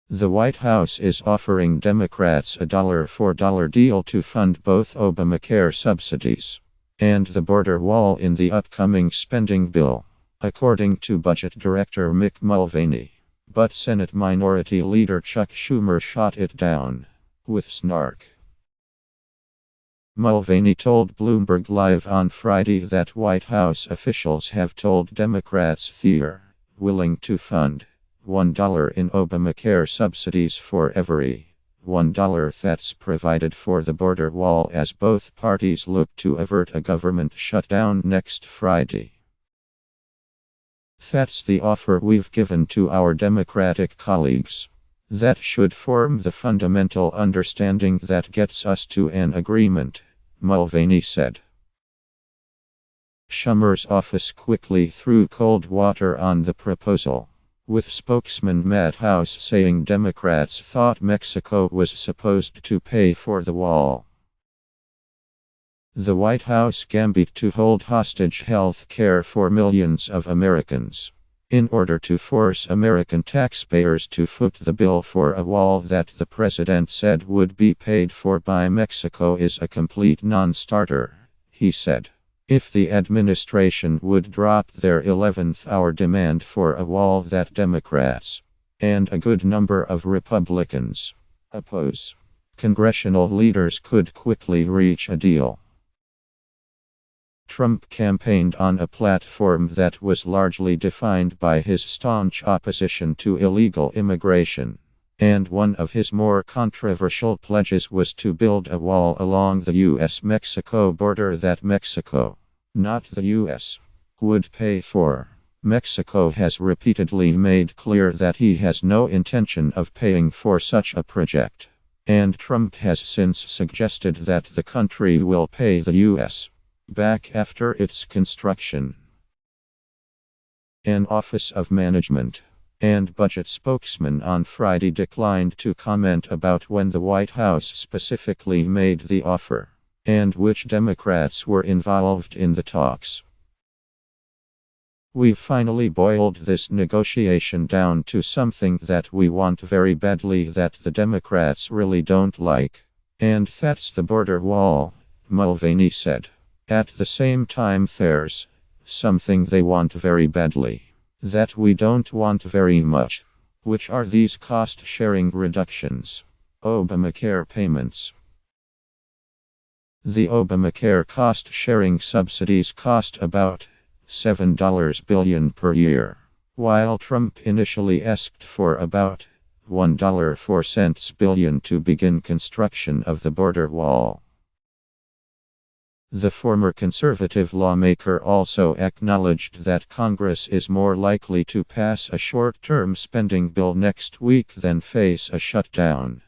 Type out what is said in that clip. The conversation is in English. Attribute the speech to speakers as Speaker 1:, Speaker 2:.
Speaker 1: The White House is offering Democrats a $1 for $1 deal to fund both Obamacare subsidies and the border wall in the upcoming spending bill, according to Budget Director Mick Mulvaney. But Senate Minority Leader Chuck Schumer shot it down with snark. Mulvaney told Bloomberg Live on Friday that White House officials have told Democrats they're willing to fund $1 in Obamacare subsidies for every $1 that's provided for the border wall as both parties look to avert a government shutdown next Friday. That's the offer we've given to our Democratic colleagues. That should form the fundamental understanding that gets us to an agreement, Mulvaney said. Schumer's office quickly threw cold water on the proposal, with spokesman Matt House saying Democrats thought Mexico was supposed to pay for the wall. The White House gambit to hold hostage health care for millions of Americans in order to force American taxpayers to foot the bill for a wall that the president said would be paid for by Mexico is a complete non-starter, he said. If the administration would drop their 11th-hour demand for a wall that Democrats and a good number of Republicans oppose, congressional leaders could quickly reach a deal. Trump campaigned on a platform that was largely defined by his staunch opposition to illegal immigration, and one of his more controversial pledges was to build a wall along the U.S.-Mexico border that Mexico, not the U.S., would pay for. Mexico has repeatedly made clear that he has no intention of paying for such a project, and Trump has since suggested that the country will pay the U.S. back after its construction. An Office of Management and Budget spokesman on Friday declined to comment about when the White House specifically made the offer and which Democrats were involved in the talks. We've finally boiled this negotiation down to something that we want very badly that the Democrats really don't like, and that's the border wall, Mulvaney said. At the same time, there's something they want very badly that we don't want very much, which are these cost-sharing reductions, Obamacare payments. The Obamacare cost-sharing subsidies cost about $7 billion per year, while Trump initially asked for about $1.04 billion to begin construction of the border wall. The former conservative lawmaker also acknowledged that Congress is more likely to pass a short-term spending bill next week than face a shutdown.